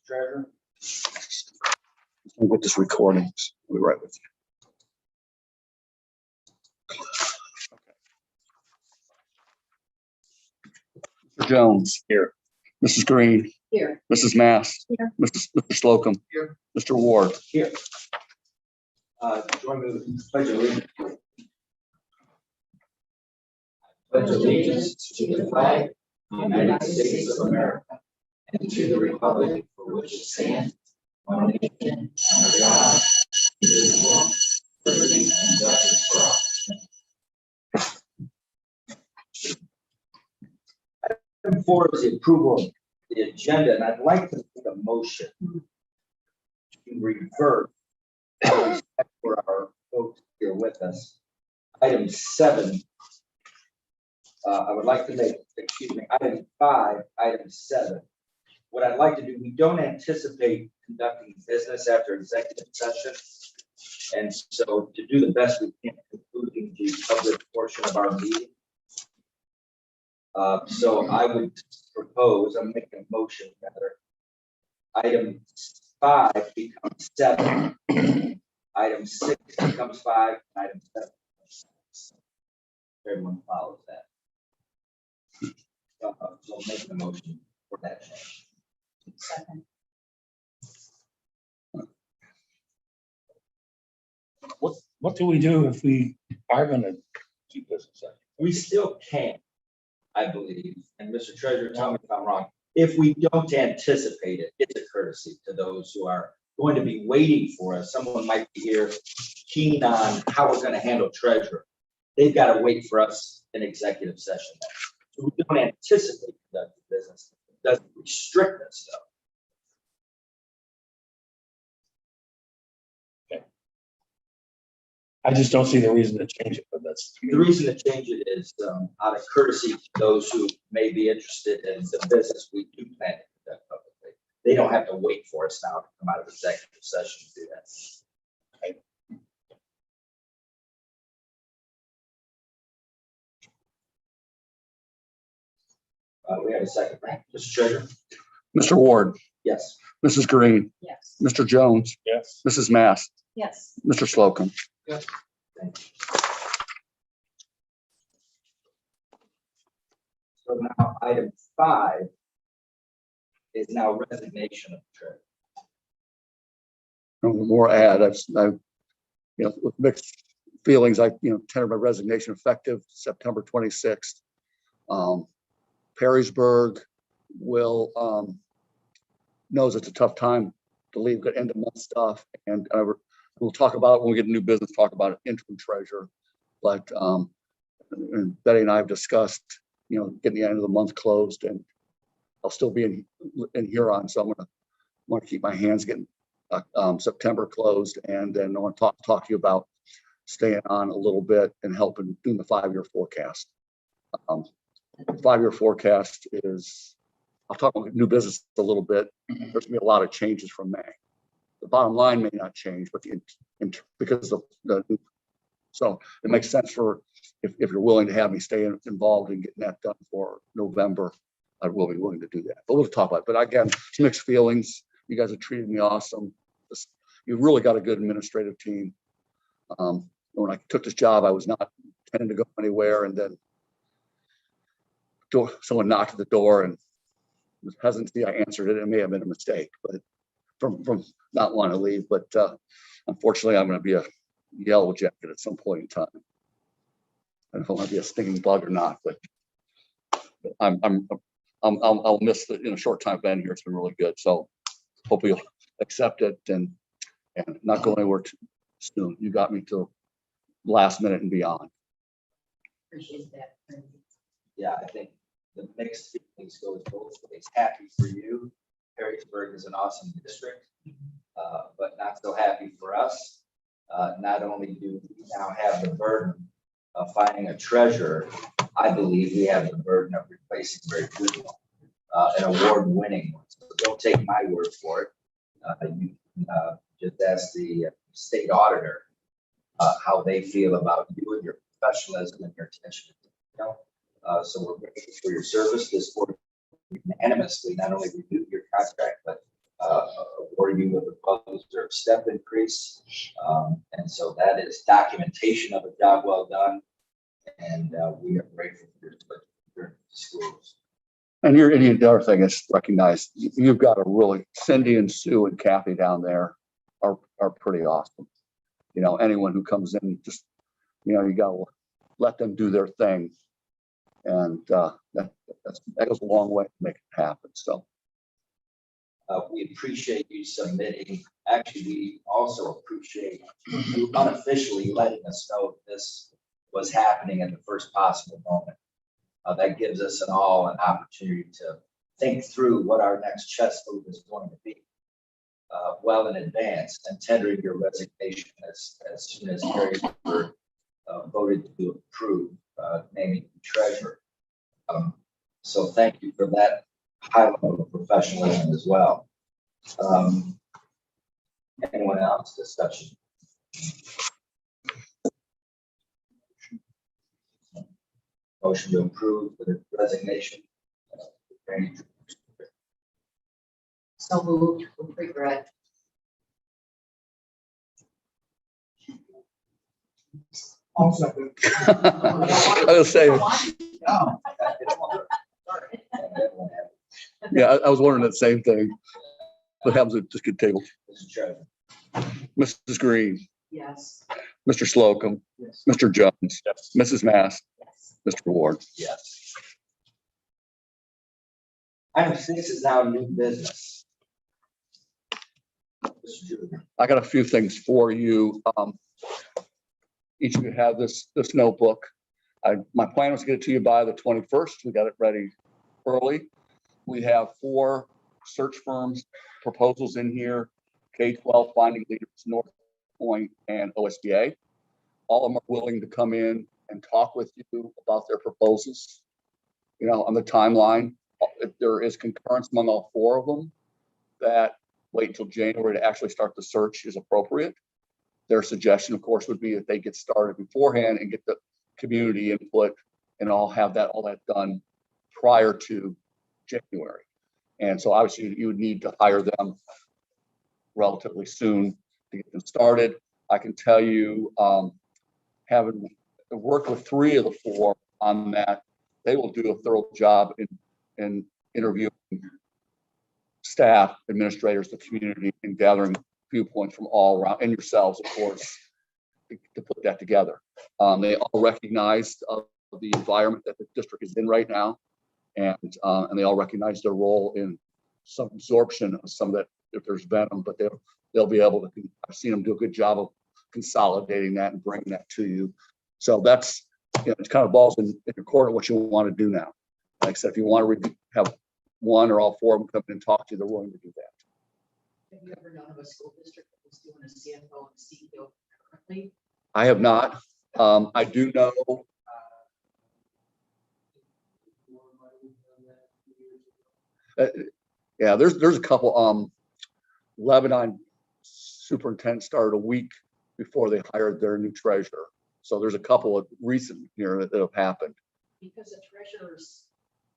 Treasurer. We'll get this recording. We'll be right with you. Mr. Jones. Here. Mrs. Green. Here. Mrs. Mass. Here. Mr. Slocum. Here. Mr. Ward. Here. Join me with the pledge of allegiance. Pledge allegiance to the flag of the United States of America and to the republic for which it stands, one nation, under God, indivisible, with liberty and justice for all. Item 4 is the approval of the agenda, and I'd like to make a motion to revert for our folks here with us. Item 7. I would like to make, item 5, item 7. What I'd like to do, we don't anticipate conducting business after executive session. And so to do the best we can, concluding the public portion of our meeting. So I would propose, I'm making a motion rather. Item 5 becomes 7. Item 6 becomes 5. Item 7 becomes 6. Everyone follows that. So make the motion for that change. Second. What do we do if we are going to keep this a second? We still can, I believe, and Mr. Treasurer, tell me if I'm wrong. If we don't anticipate it, it's a courtesy to those who are going to be waiting for us. Someone might be here keen on how we're going to handle treasurer. They've got to wait for us in executive session. So we don't anticipate conducting business. It doesn't restrict us though. I just don't see the reason to change it, but that's. The reason to change it is out of courtesy to those who may be interested in the business we do plan to conduct publicly. They don't have to wait for us now to come out of executive session to do that. We have a second, right? Mr. Treasurer? Mr. Ward. Yes. Mrs. Green. Yes. Mr. Jones. Yes. Mrs. Mass. Yes. Mr. Slocum. Thank you. So now item 5 is now resignation of the treasurer. More add. I've with mixed feelings. I tendered my resignation effective September 26th. Perrysburg will knows it's a tough time to leave, good end of month stuff, and we'll talk about it when we get a new business. Talk about an interim treasurer, but and Betty and I have discussed getting the end of the month closed, and I'll still be in Huron, so I'm want to keep my hands getting September closed, and then I want to talk to you about staying on a little bit and helping doing the 5-year forecast. The 5-year forecast is, I'll talk about new business a little bit. There's going to be a lot of changes from May. The bottom line may not change, but because of so it makes sense for if you're willing to have me stay involved in getting that done for November, I will be willing to do that. But we'll talk about it. But again, it's mixed feelings. You guys have treated me awesome. You've really got a good administrative team. When I took this job, I was not intending to go anywhere, and then someone knocked at the door, and with hesitancy, I answered it. It may have been a mistake, but from not wanting to leave. But unfortunately, I'm going to be a yellow jacket at some point in time. I don't know if I want to be a stinging bug or not, but I'll miss the short time I've been here. It's been really good. So hope you'll accept it and not go anywhere too soon. You got me till last minute and beyond. Appreciate that. Yeah, I think the mixed feelings goes both ways. Happy for you. Perrysburg is an awesome district, but not so happy for us. Not only do we now have the burden of finding a treasurer, I believe we have the burden of replacing a very good one, an award-winning one. So don't take my word for it. You can just ask the state auditor how they feel about you and your professionalism and your attention to detail. So we're grateful for your service. This board unanimously not only renewed your contract, but award you with a well-deserved step increase. And so that is documentation of a job well done. And we are grateful for your schools. And the other thing is recognize you've got a really, Cindy and Sue and Kathy down there are pretty awesome. You know, anyone who comes in, just, you know, you gotta let them do their thing. And that goes a long way to make it happen. So We appreciate you submitting. Actually, we also appreciate you unofficially letting us know this was happening at the first possible moment. That gives us an opportunity to think through what our next chess move is going to be well in advance, and tendering your resignation as soon as Harry voted to approve naming you treasurer. So thank you for that high level of professionalism as well. Anyone else discussion? Motion to approve the resignation. So moved with regret. I'll second. I was saying, yeah, I was wondering that same thing. What happens if just get tabled? Mr. Treasurer. Mrs. Green, Yes. Mr. Slocum, Yes. Mr. Jones, Yes. Mrs. Mass, Yes. Mr. Ward. Yes. Item 6 is now new business. Mr. Drewyor. I got a few things for you. Each of you have this notebook. My plan was to get it to you by the 21st. We got it ready early. We have 4 search firms proposals in here: K-12 Finding Leaders, North Point, and OSBA. All of them are willing to come in and talk with you about their proposals. You know, on the timeline, if there is concurrence among all 4 of them, that wait until January to actually start the search is appropriate. Their suggestion, of course, would be that they get started beforehand and get the community input and all that done prior to January. And so obviously you would need to hire them relatively soon to get them started. I can tell you, having worked with 3 of the 4 on that, they will do a thorough job in interviewing staff, administrators, the community, and gathering viewpoints from all around, and yourselves, of course, to put that together. They all recognize the environment that the district is in right now, and they all recognize their role in some absorption of some of that if there's venom, but they'll be able to. I've seen them do a good job of consolidating that and bringing that to you. So that's, you know, it's kind of balls in your court of what you want to do now. Like I said, if you want to have 1 or all 4 of them come in and talk to you, they're willing to do that. Have you ever known of a school district that was doing a CFO and CEO currently? I have not. I do know. Yeah, there's a couple. Lebanon superintendent started a week before they hired their new treasurer. So there's a couple of recent here that have happened. Because the treasurer's,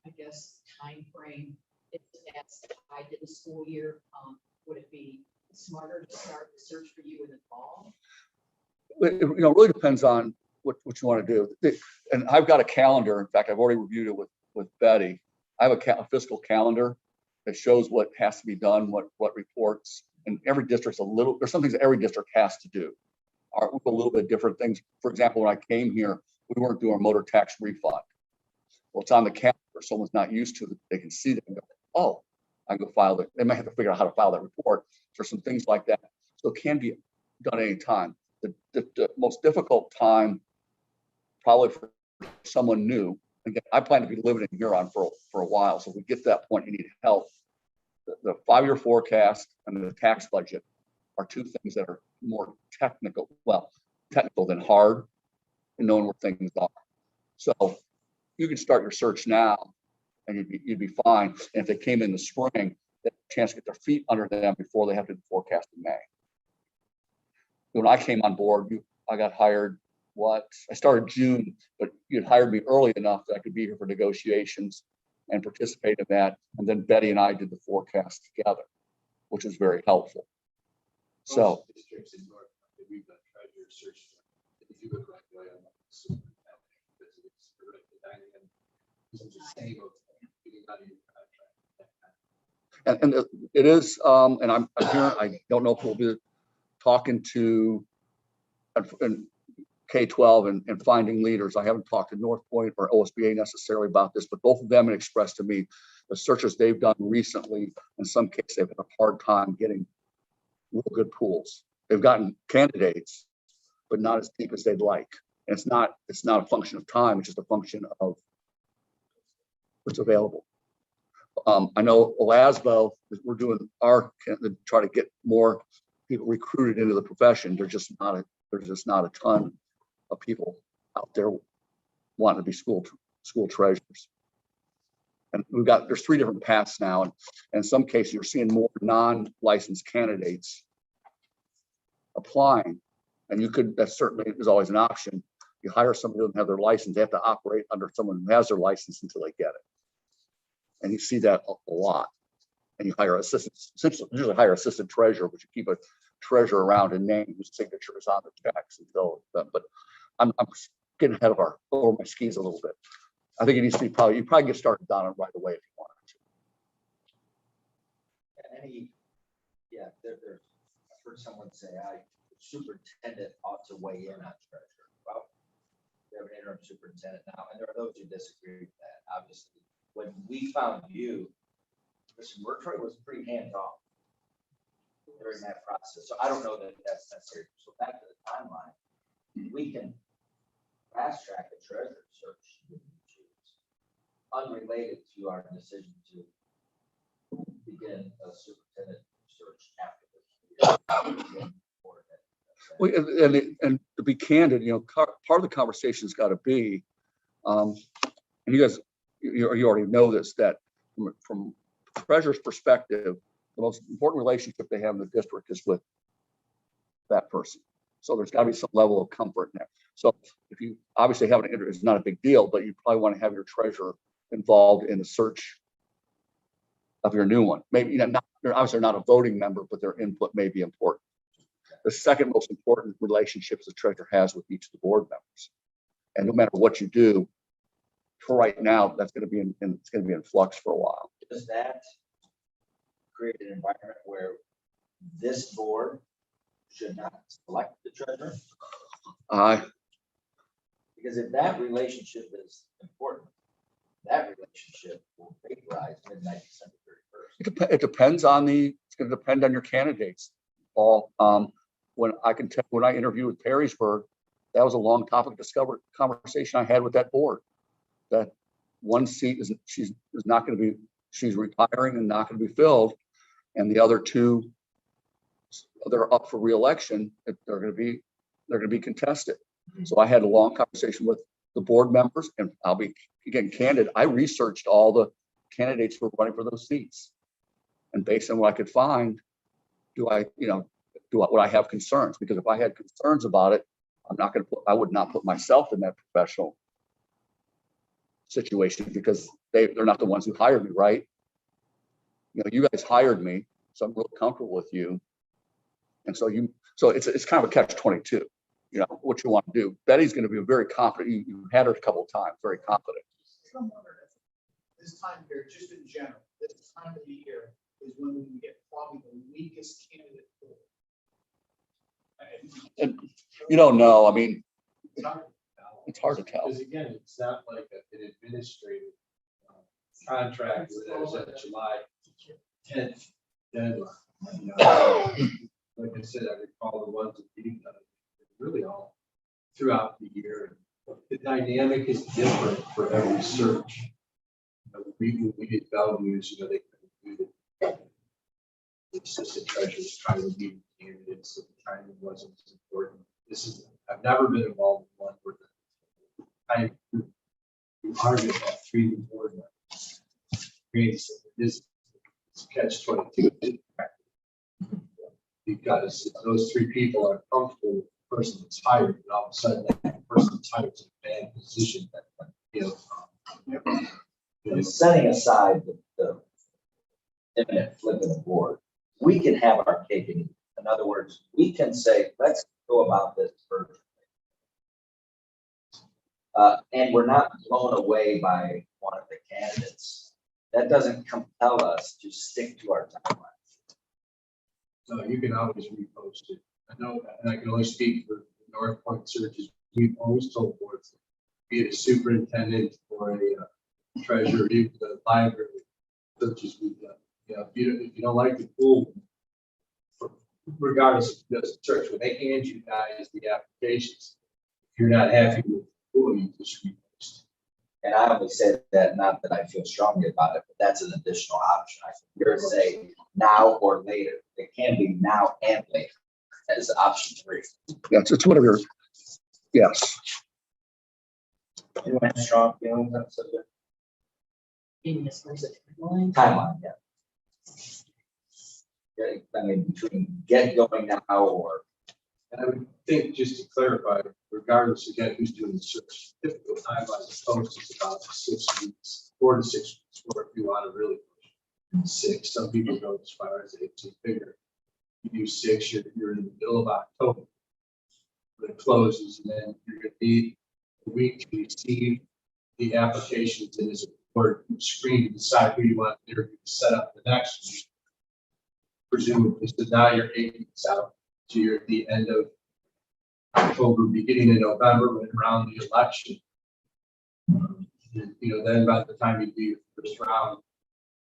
I guess, time frame, if that's tied to the school year, would it be smarter to start the search for you in the fall? It really depends on what you want to do. And I've got a calendar. In fact, I've already reviewed it with Betty. I have a fiscal calendar that shows what has to be done, what reports, and every district's there's some things that every district has to do. Are a little bit different things. For example, when I came here, we weren't doing a motor tax refund. Well, it's on the calendar. Someone's not used to it. They can see that and go, oh, I can go file it. They might have to figure out how to file that report. There's some things like that. So it can be done any time. The most difficult time, probably for someone new, again, I plan to be living in Huron for a while. So if we get to that point, you need help. The 5-year forecast and the tax budget are 2 things that are more technical than hard in knowing where things are. So you can start your search now and you'd be fine. And if they came in the spring, they have a chance to get their feet under them before they have to forecast in May. When I came on board, I got hired, I started June, but you'd hired me early enough that I could be here for negotiations and participate in that. And then Betty and I did the forecast together. which is very helpful. So, Most districts in North, we've done treasurer search. If you look right away, I'm not super happy because it's the dynamic is the same of getting out of your contract. and it is, and I'm hearing, I don't know if we'll be talking to and K-12 and finding leaders. I haven't talked to North Point or OSBA necessarily about this, but both of them have expressed to me the searches they've done recently, in some cases, they've had a hard time getting real good pools. They've gotten candidates, but not as deep as they'd like. And it's not a function of time, it's just a function of what's available. I know Olasbo, we're doing our to try to get more people recruited into the profession. There's just not a ton of people out there wanting to be school treasurers. And there's 3 different paths now, and in some cases you're seeing more non-licensed candidates applying, and that certainly is always an option. You hire somebody who doesn't have their license, they have to operate under someone who has their license until they get it. And you see that a lot. And you hire assistants, usually hire assistant treasurer, but you keep a treasurer around and name whose signature is on the checks until then. But I'm getting ahead of over my skis a little bit. I think it needs to be you probably get started on it right away if you wanted to. I've heard someone say, the superintendent ought to weigh in on treasurer. Well, we have an interim superintendent now, and there are those who disagree with that. Obviously, when we found you, Mr. Murtry was pretty hands-off during that process. So I don't know that that's necessary. So back to the timeline, we can fast track the treasurer search if we choose, unrelated to our decision to begin a superintendent search after this. Well, and to be candid, part of the conversation's got to be, and you guys, you already know this, that from the treasurer's perspective, the most important relationship they have in the district is with that person. So there's got to be some level of comfort in there. So if you obviously have an interview, it's not a big deal, but you probably want to have your treasurer involved in the search of your new one. Maybe they're obviously not a voting member, but their input may be important. The second most important relationship the treasurer has with each of the board members. And no matter what you do, for right now, that's going to be it's going to be in flux for a while. Does that create an environment where this board should not select the treasurer? Because if that relationship is important, that relationship will vaporize midnight December 31st. It depends on it's going to depend on your candidates, Paul. When I interviewed with Perrysburg, that was a long topic conversation I had with that board. That one seat she's retiring and not going to be filled, and the other 2 they're up for re-election. They're going to be contested. So I had a long conversation with the board members, and I'll be again candid. I researched all the candidates who were running for those seats, and based on what I could find, would I have concerns? Because if I had concerns about it, I would not put myself in that professional situation, because they're not the ones who hired me, right? You guys hired me, so I'm real comfortable with you. And so it's kind of a catch-22, what you want to do. Betty's going to be very confident. You had her a couple of times, very confident. I'm wondering if this time period, just in general, this time of the year is when we can get probably the weakest candidate pool. And you don't know. I mean, It's hard to tell. it's hard to tell. Because again, it's not like an administrative contract where there's a July 10th deadline. Like I said, I recall the ones that we've done really all throughout the year. The dynamic is different for every search. We did values, they couldn't do the assistant treasurers trying to be candidates, so the timing wasn't as important. I've never been involved in one where you argue about 3 board members. This catch-22 because if those 3 people are comfortable with the person that's hired, and all of a sudden that person that's hired is in a bad position. And setting aside the imminent flip of the board, we can have our cake and eat it. In other words, we can say, let's go about this virtually. And we're not blown away by one of the candidates. That doesn't compel us to stick to our timeline. So you can always repost it. I know, and I can only speak for the North Point searches. We've always told boards, be it a superintendent or a treasurer, even the library searches we've done. You know, if you don't like the pool, regardless of the search, when they hand you guys the applications, if you're not happy with the pool, you just repost. And I only say that, not that I feel strongly about it, but that's an additional option. I think you're saying now or later. It can be now and later as option 3. Yeah, it's whatever you're, yes. Anyone have strong feelings on the subject? In this person, timeline. Timeline, yeah. Yeah, I mean, between get going now or, And I would think, just to clarify, regardless again who's doing the search, typical timeline of post is about 6 weeks, 4 to 6 weeks, or if you want to really push 6. Some people go as far as 8 to figure. You do 6, you're in the middle of October. When it closes, and then you're going to need a week to receive the applications, and as a board, you screen to decide who you want to interview to set up the next week. Presumably, so now you're 8 weeks out. So you're at the end of October, beginning of November, when around the election. You know, then by the time you do your first round,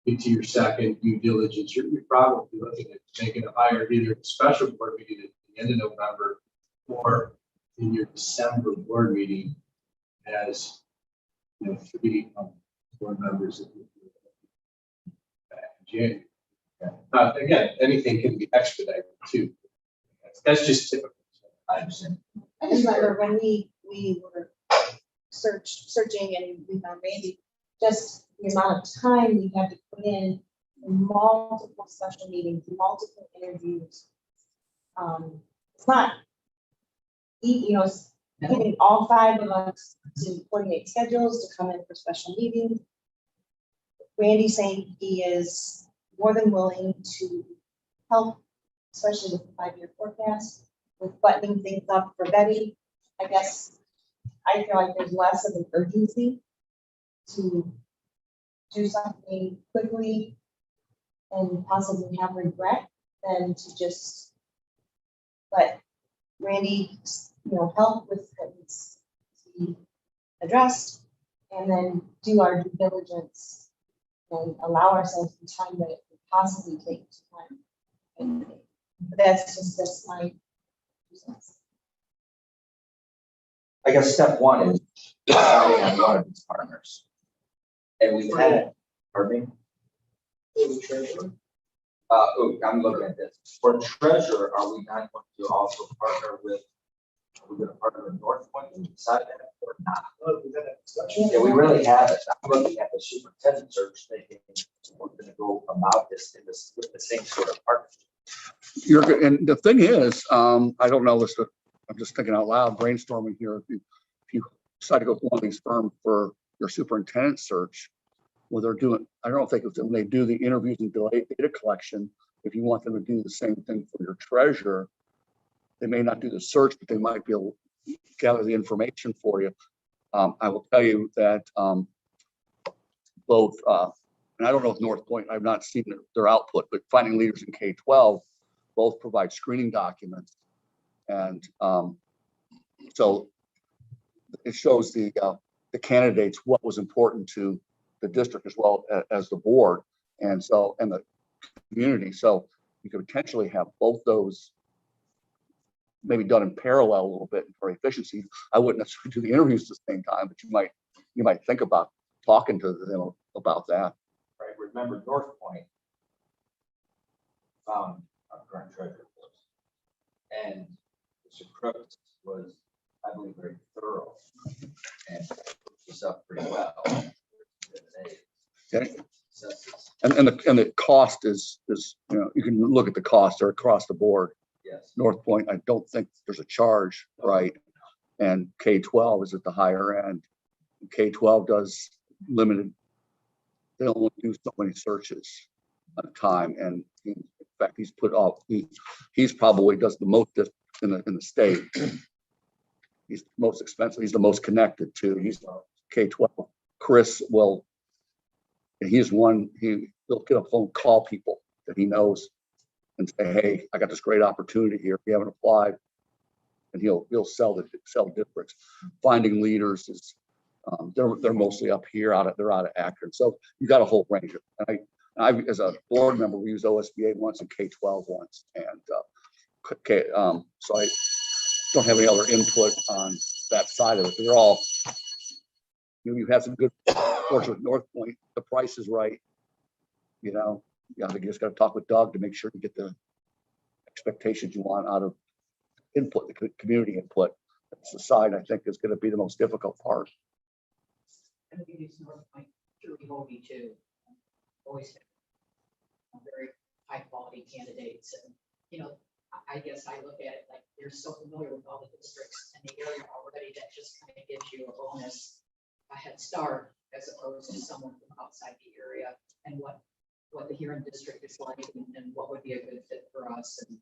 get to your second due diligence, you're probably looking at making a hire either at the special board meeting at the end of November or in your December board meeting as, you know, 3 board members back in January. Again, anything can be expedited too. That's just typical. I understand. I just remember when we were searching and we found Randy, just the amount of time we had to put in multiple special meetings, multiple interviews. It's not, you know, it's getting all 5 of us to coordinate schedules to come in for special meetings. Randy saying he is more than willing to help, especially with the 5-year forecast, with buttoning things up for Betty. I guess I feel like there's less of an urgency to do something quickly and possibly have regret than to just let Randy, you know, help with what needs to be addressed and then do our due diligence and allow ourselves the time that it could possibly take to find. But that's my 2 cents. I guess step 1 is deciding on one of these partners. And we've had, pardon me? I'm looking at this. For treasurer, are we not going to also partner with, are we going to partner with North Point and decide that or not? Yeah, we really haven't. I'm looking at the superintendent search thinking we're going to go about this in this with the same sort of partnership. You're good. And the thing is, I don't know this, but I'm just thinking out loud, brainstorming here. If you decide to go with one of these firms for your superintendent search, well, they're doing, I don't think it's when they do the interviews and data collection, if you want them to do the same thing for your treasurer, they may not do the search, but they might be able to gather the information for you. I will tell you that both, and I don't know if North Point, I've not seen their output, but Finding Leaders in K-12 both provide screening documents. And so it shows the candidates what was important to the district as well as the board, and so and the community. So you could potentially have both those maybe done in parallel a little bit for efficiency. I wouldn't necessarily do the interviews at the same time, but you might think about talking to them about that. Right. Remember, North Point found our current treasurer and Mr. Crooks was, I believe, very thorough and hooked us up pretty well. Okay. And the cost is, you know, you can look at the costs are across the board. Yes. North Point, I don't think there's a charge, right? And K-12 is at the higher end. K-12 does limited, they only do so many search at a time. And in fact, he's put off, he's probably does the most in the state. He's the most expensive. He's the most connected to. He's K-12. Chris will, he's one, he'll get a phone, call people that he knows and say, hey, I got this great opportunity here. If you haven't applied, and he'll sell districts. Finding leaders is, they're mostly up here, they're out of Akron. So you got a whole range of, and I, as a board member, we used OSBA once and K-12 once. And so I don't have any other input on that side of it. They're all, you've had some good fortune with North Point. The price is right. You just got to talk with Doug to make sure you get the expectations you want out of input, the community input. That's the side I think is going to be the most difficult part. And we use North Point through Hoby too. Always have very high quality candidates. And, I guess I look at it like you're so familiar with all the districts in the area already that just kind of gives you a bonus, a head start, as opposed to someone from outside the area and what the Huron district is like and what would be a good fit for us. And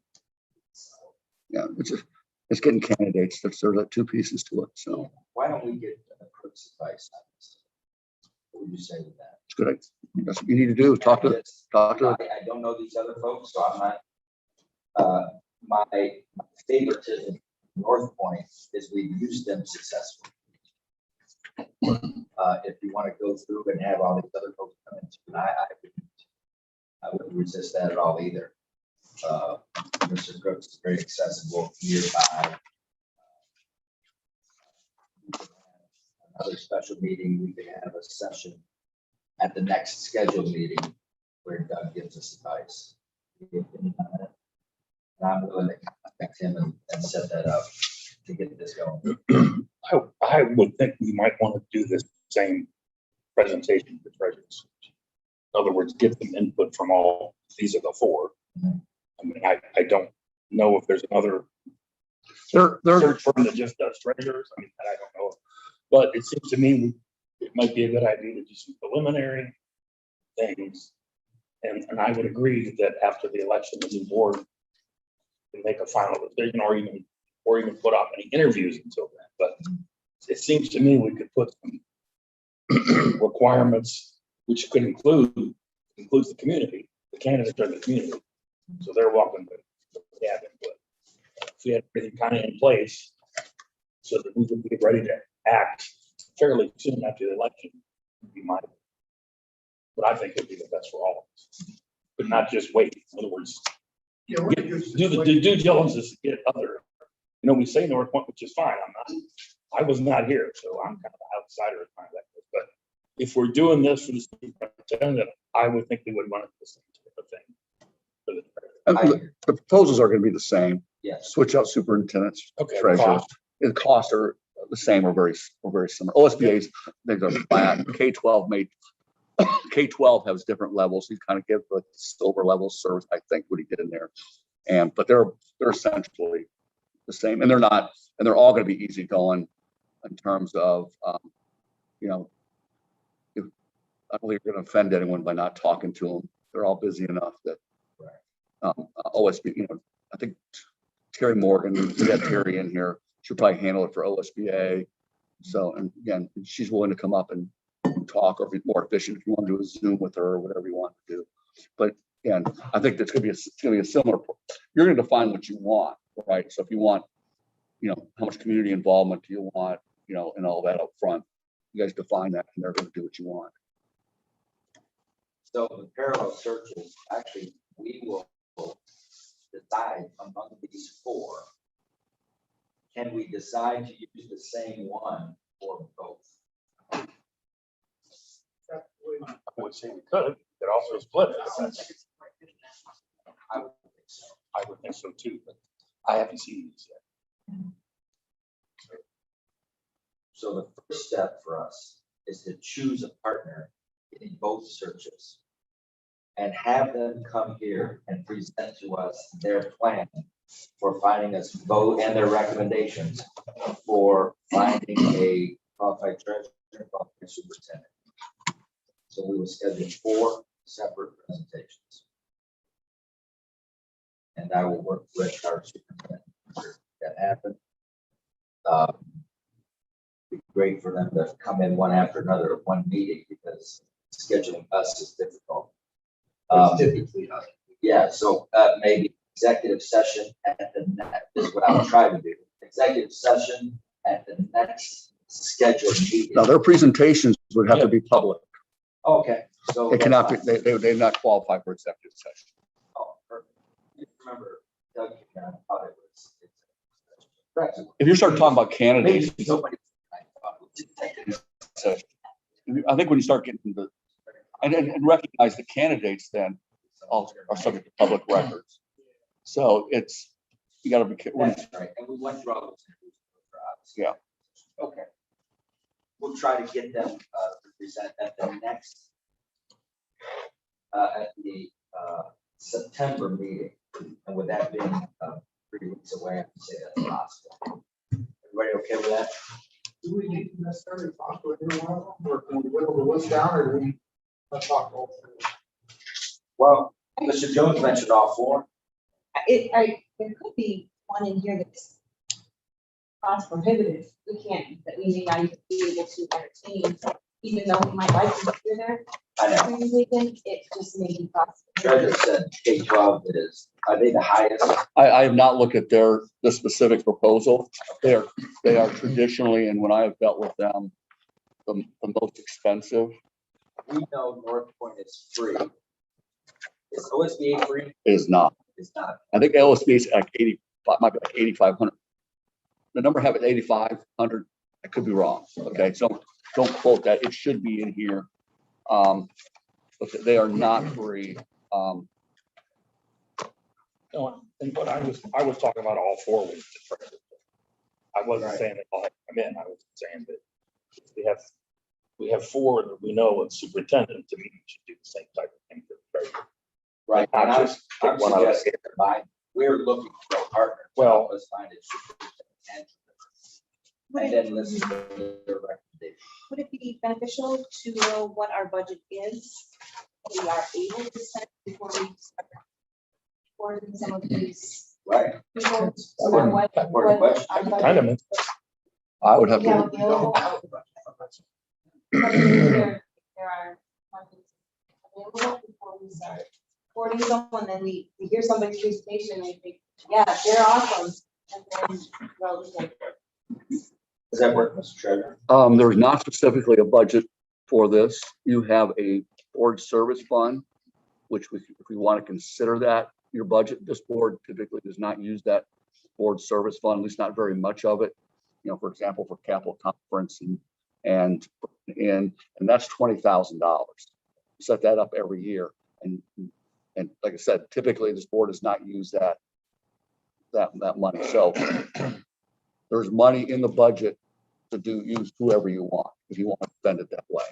so, Yeah, it's getting candidates. There's like two pieces to it. So Why don't we get Kirk's advice on this? What would you say with that? it's good. That's what you need to do. Talk to. I don't know these other folks, so I'm not, my favoritism North Point is we've used them successfully. If you want to go through and have all these other folks come in, I wouldn't resist that at all either. Mr. Crooks is very accessible nearby. Another special meeting, we could have a session at the next scheduled meeting where Doug gives us advice. And I'm willing to contact him and set that up to get this going. I would think we might want to do this same presentation to treasurers. In other words, get them input from all, these are the four. I mean, I don't know if there's another search firm that just does treasurers. I mean, I don't know. But it seems to me it might be a good idea to do some preliminary things. And I would agree that after the election, the new board can make a final decision or even put off any interviews until then. But it seems to me we could put some requirements, which could includes the community. The candidates are the community. So they're welcome to have input. If we had everything kind of in place so that we would be ready to act fairly soon after the election, would be but I think it'd be the best for all of us. But not just wait. In other words, do the due diligence to get other, we say North Point, which is fine. I was not here, so I'm kind of an outsider as far as that goes. But if we're doing this for the superintendent, I would think we would run it the same type of thing for the the proposals are going to be the same. Yes. Switch out superintendents, Okay, treasurers. The costs are the same or very similar. OSBA's things are flat. K-12 has different levels. He kind of gives the silver level service, I think, what he did in there. But they're essentially the same, and they're all going to be easy going in terms of, I don't believe you're going to offend anyone by not talking to them. They're all busy enough that OSB, I think Terry Morgan, we got Terry in here. She'll probably handle it for OSBA. So, and again, she's willing to come up and talk or be more efficient if you want to do a Zoom with her or whatever you want to do. But again, I think that's going to be a similar. You're going to define what you want, right? So if you want, how much community involvement do you want, and all that up front, you guys define that, and they're going to do what you want. So the parallel searches, actually, we will decide among these four. Can we decide to use the same one or both? I would say we could also split it. sounds like it's quite good. I would think so. I would think so too, but I haven't seen these yet. So the first step for us is to choose a partner in both searches and have them come here and present to us their plan for finding us both and their recommendations for finding a qualified treasurer and qualified superintendent. So we will schedule 4 separate presentations. and I will work with our superintendent to make that happen. It'd be great for them to come in one after another at one meeting because scheduling us is difficult. It's typically us. Yeah, so maybe executive session at the next, is what I'll try to do. Executive session at the next scheduled meeting. Now, their presentations would have to be public. Okay, so. They cannot be, that's fine. they not qualify for executive session. Oh, perfect. You remember, Doug, I thought it was. Correct. If you start talking about candidates, Maybe nobody. I thought it was executive session. I think when you start getting the, and recognize the candidates then all are subject to public records. So it's, you gotta be careful. That's right, and we went through all those interviews. Yeah. Okay. We'll try to get them to present at the next, at the September meeting, and with that being 3 weeks away, I can say that's possible. Everybody okay with that? Do we need to necessarily talk to anyone, or can we whittle the list down, or do we not talk all through? Well, Mr. Jones mentioned all four. There could be one in here that's cost prohibitive. We can't, that we may not even be able to entertain, even though we might like to hear there. I know. Every weekend, it just may be cost. Treasurer said K-12 is, are they the highest? I have not looked at the specific proposal. They are traditionally, and when I have dealt with them, the most expensive. We know North Point is free. Is OSBA free? Is not. It's not. I think LSB is like 85, might be like 8,500. The number have it 8,500. I could be wrong. Okay, so don't quote that. It should be in here. But they are not free. No, and but I was talking about all four with the treasurer. I wasn't saying that all have to come in. I was saying that we have four that we know of superintendent, to me, we should do the same type of thing for the treasurer. Right. Not And I'm just pick one out of suggesting combine. We're looking for a partner. Well- Let's find it. And then listen to their recommendation. Would it be beneficial to know what our budget is? We are able to set before we start supporting some of these Right. people. I wouldn't- what Important question. our budget Kind of, I would have we have to, available. There are funds available before we start supporting someone, then we hear somebody's presentation and we think, yeah, they're awesome. And then, well, we like, Does that work, Mr. Treasurer? there's not specifically a budget for this. You have a board service fund, which if we want to consider that your budget, this board typically does not use that board service fund, at least not very much of it. You know, for example, for capital conference and that's $20,000. Set that up every year. And like I said, typically this board does not use that money. So there's money in the budget to use whoever you want, if you want to spend it that way.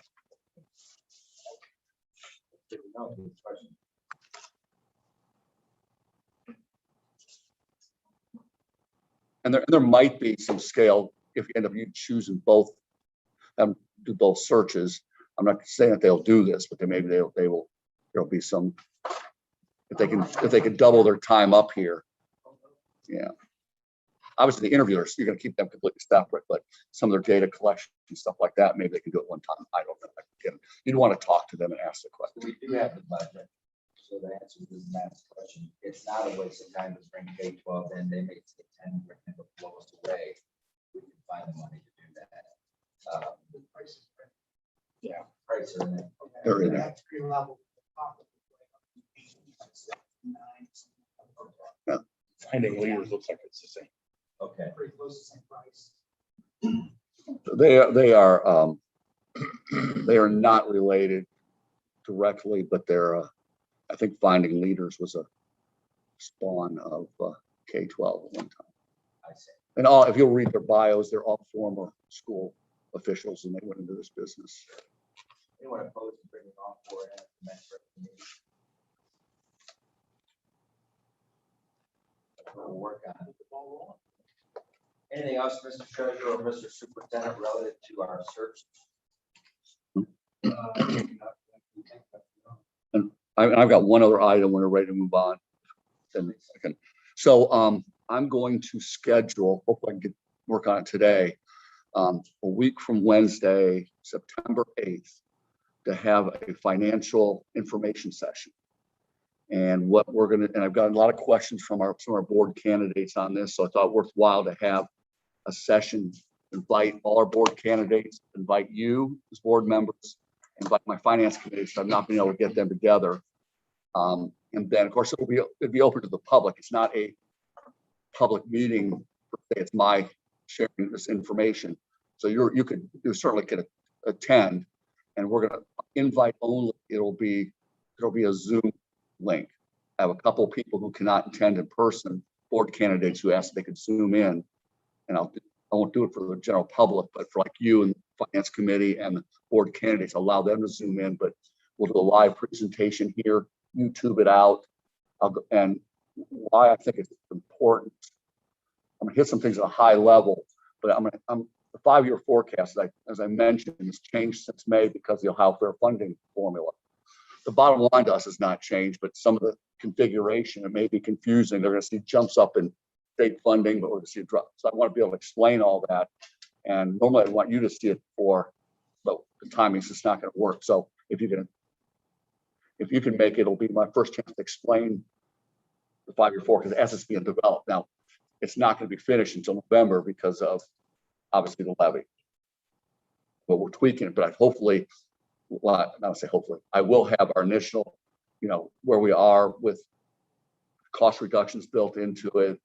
No, good question. And there might be some scale if you end up choosing both, do both searches. I'm not saying that they'll do this, but there'll be some, if they can double their time up here. Yeah. Obviously the interviewers, you're gonna keep them completely separate, but some of their data collection and stuff like that, maybe they can do it one time. I don't know. Again, you'd want to talk to them and ask the question. We do have the budget. So the answer to Matt's question, it's not a waste of time to bring K-12 in. They may take 10 and blow us away. We can find the money to do that. The prices. Yeah. Price are in there. They're in there. That's green level. finding leaders looks like it's the same. Okay. Pretty close to the same price. They are not related directly, but I think finding leaders was a spawn of K-12 at one time. I see. And if you'll read their bios, they're all former school officials and they went into this business. Anyone opposed to bringing on board at the next meeting? We'll work on it. Anything else, Mr. Treasurer or Mr. Superintendent, relative to our search? I've got one other item when we're ready to move on. 10 seconds. So I'm going to schedule, hopefully I can work on it today, a week from Wednesday, September 8th, to have a financial information session. And what we're gonna, and I've got a lot of questions from some of our board candidates on this, so I thought worthwhile to have a session, invite all our board candidates, invite you as board members, invite my finance committee, so I've not been able to get them together. And then, of course, it'd be open to the public. It's not a public meeting per se. It's my sharing this information. So you certainly could attend, and we're gonna invite only. It'll be a Zoom link. I have a couple of people who cannot attend in person, board candidates who asked if they could Zoom in, and I won't do it for the general public, but for like you and the finance committee and the board candidates, allow them to Zoom in, but we'll do a live presentation here, YouTube it out. And why I think it's important, I'm gonna hit some things at a high level, but the 5-year forecast, as I mentioned, has changed since May because of the Ohio Fair Funding formula. The bottom line to us has not changed, but some of the configuration, it may be confusing. They're gonna see jumps up in state funding, but we're gonna see a drop. So I want to be able to explain all that. And normally I want you to see it before, but the timing's just not gonna work. So if you can make it, it'll be my first chance to explain the 5-year forecast as it's being developed. Now, it's not going to be finished until November because of obviously the levy. But we're tweaking it, but hopefully, well, not to say hopefully, I will have our initial, where we are with cost reductions built into it.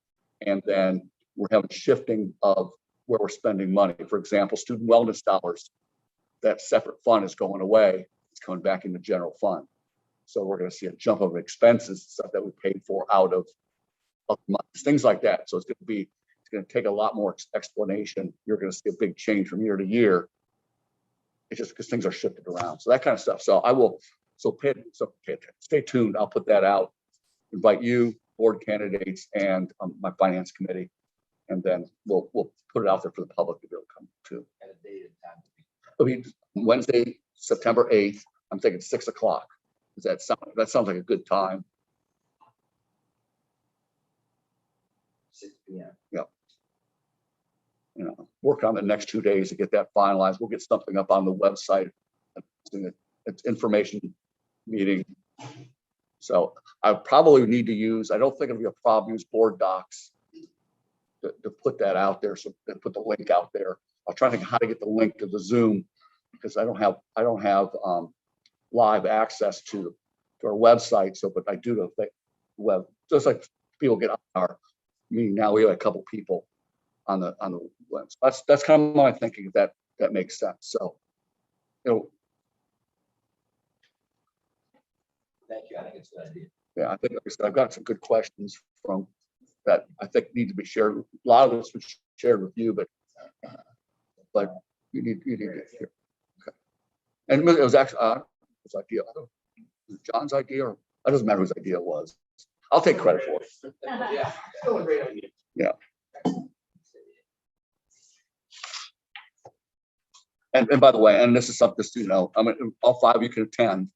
And then we're having shifting of where we're spending money. For example, student wellness dollars, that separate fund is going away. It's coming back into general fund. So we're going to see a jump of expenses, stuff that we paid for out of money, things like that. So it's going to take a lot more explanation. You're going to see a big change from year to year. It's just because things are shifted around. So that kind of stuff. So I will, stay tuned. I'll put that out, invite you, board candidates, and my finance committee. And then we'll put it out there for the public to be able to come to. At a date and time. I mean, Wednesday, September 8th, I'm thinking 6 o'clock. That sounds like a good time. 6 p.m. Work on the next 2 days to get that finalized. We'll get something up on the website. It's information meeting. So I probably need to use, I don't think it'll be a problem, use board docs to put that out there. So put the link out there. I'll try to think how to get the link to the Zoom because I don't have live access to our website. So, but I do the web, just like people get on our meeting now. We have a couple people on the web. So that's kind of my thinking. If that makes sense. So, Thank you. I think it's a good idea. yeah, I think like I said, I've got some good questions from that I think need to be shared. A lot of this was shared with you, but you need to hear. Okay. And it was actually his idea. I don't know, was it John's idea, or it doesn't matter whose idea it was. I'll take credit for it. Yeah, still a great idea. Yeah. And by the way, and this is something just I mean, all 5 of you can attend.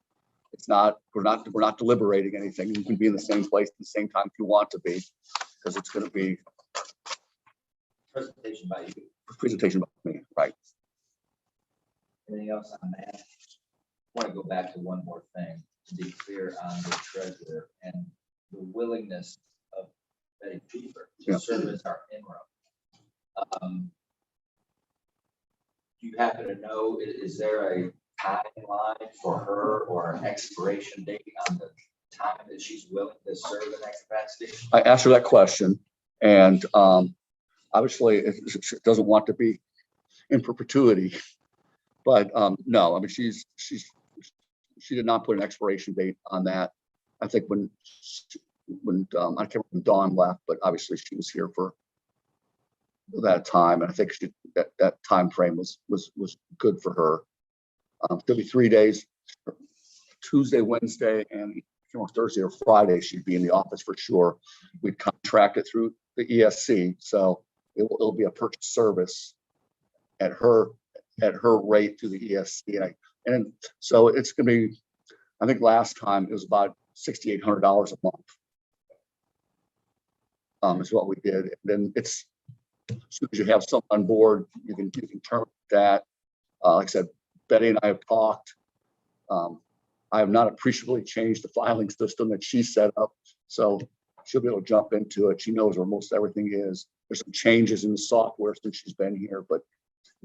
We're not deliberating anything. You can be in the same place at the same time if you want to be, because it's going to be Presentation by you. a presentation by me, right? Anything else on that? I want to go back to one more thing to be clear on the treasurer and the willingness of Betty Cooper to serve as our interim. Do you happen to know, is there a timeline for her or an expiration date on the time that she's willing to serve in that capacity? I asked her that question, and obviously she doesn't want to be in perpetuity, but no, I mean she did not put an expiration date on that. I think when I can't remember when Dawn left, but obviously she was here for that time, and I think that time frame was good for her. There'll be 3 days, Tuesday, Wednesday, and Thursday or Friday she'd be in the office for sure. We'd contract it through the ESC, so it'll be a purchase service at her rate through the ESC, and so it's going to be. I think last time it was about $6,800 a month. is what we did. And then it's, as soon as you have someone on board, you can terminate that. Like I said, Betty and I have talked. I have not appreciably changed the filing system that she set up, so she'll be able to jump into it. She knows where most everything is. There's some changes in the software since she's been here, but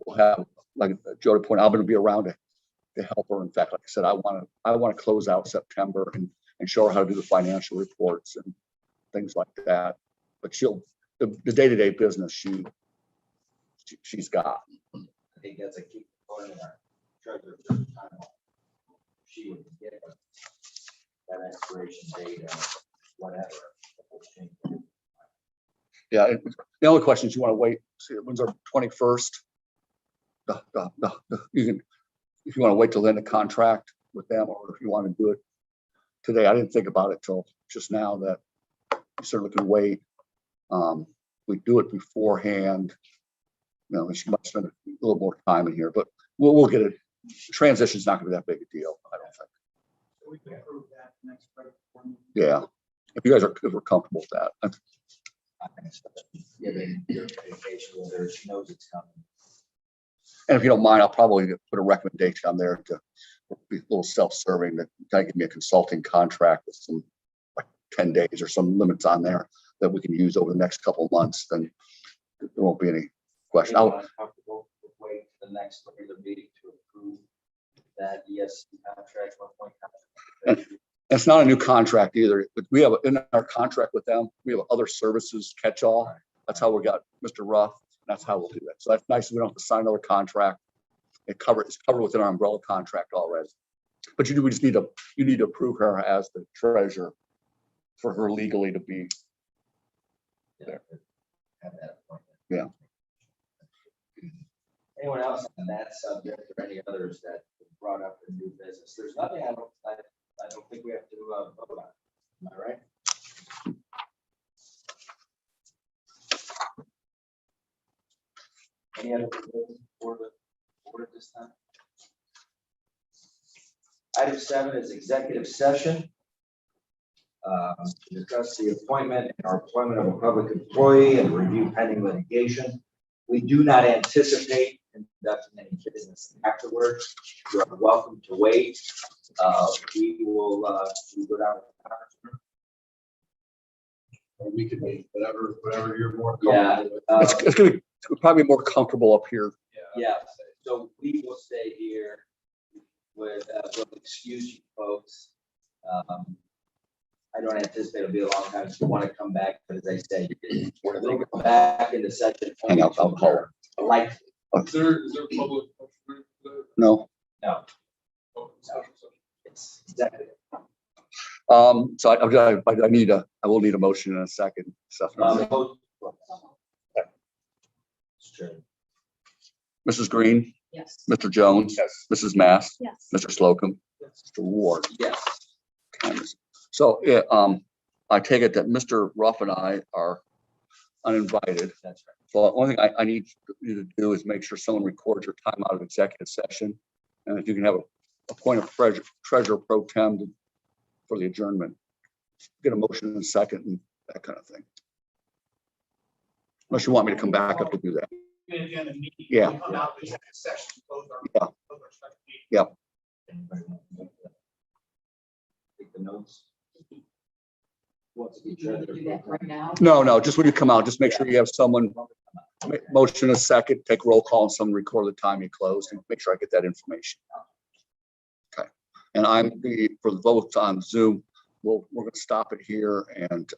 we'll have, like Jody pointed out, I'm going to be around to help her. In fact, like I said, I want to close out September and show her how to do the financial reports and things like that. But the day-to-day business she's got. I think that's a key component in our treasurer timeline. She would get that expiration date or whatever. Yeah, the only question is you want to wait, see, when's our 21st? You can, if you want to wait till the end of contract with them, or if you want to do it today. I didn't think about it till just now that you certainly can wait. We do it beforehand. You know, she might spend a little more time in here, but we'll get it. Transition's not gonna be that big a deal, I don't think. We can approve that next. Yeah, if you guys are, if we're comfortable with that. I think so. Giving your communication with her, she knows it's coming. And if you don't mind, I'll probably put a recommendation on there to be a little self-serving, that kind of give me a consulting contract with some, like 10 days or some limits on there that we can use over the next couple of months. Then there won't be any question. Anyone comfortable with waiting for the next regular meeting to approve that ESC contract, 1 point contract? It's not a new contract either, but we have in our contract with them, we have other services catch-all. That's how we got Mr. Ruff. That's how we'll do that. So that's nice. We don't have to sign another contract. It's covered within our umbrella contract already. But you just need to approve her as the treasurer for her legally to be. Have that appointment. Yeah. Anyone else on that subject or any others that brought up in new business? There's nothing I don't think we have to vote on. Am I right? Any other business for the board at this time? Item 7 is executive session. To discuss the appointment or employment of a public employee and review pending litigation. We do not anticipate conducting any business afterwards. You are welcome to wait. We will go down to the conference room. Or we could make whatever you're more Yeah, comfortable with. It's going to probably be more comfortable up here. Yeah, so we will stay here with, we'll excuse you folks. I don't anticipate it'll be a long time, if you want to come back, but as I say, we're going to go back into session. Hang out alcohol. Like, Is there public? No. no, it's executive. So I will need a motion in a second. So, Sure. Mrs. Green, Yes. Mr. Jones, Yes. Mrs. Mass, Yes. Mr. Slocum, Mr. Ward. Yes. So, I take it that Mr. Ruff and I are uninvited. That's right. So the only thing I need you to do is make sure someone records your time out of executive session. And if you can have a point of treasurer pro tem for the adjournment, get a motion in a second and that kind of thing. Unless you want me to come back up to do that. Yeah. Come out, we have a session, close our- Yeah. close our special meeting. Yeah. Anybody want to take the notes? Wants to be treasurer. Do that right now. No, just when you come out, just make sure you have someone, motion in a second, take roll call and someone record the time you close and make sure I get that information. Okay. And for the votes on Zoom, we're going to stop it here and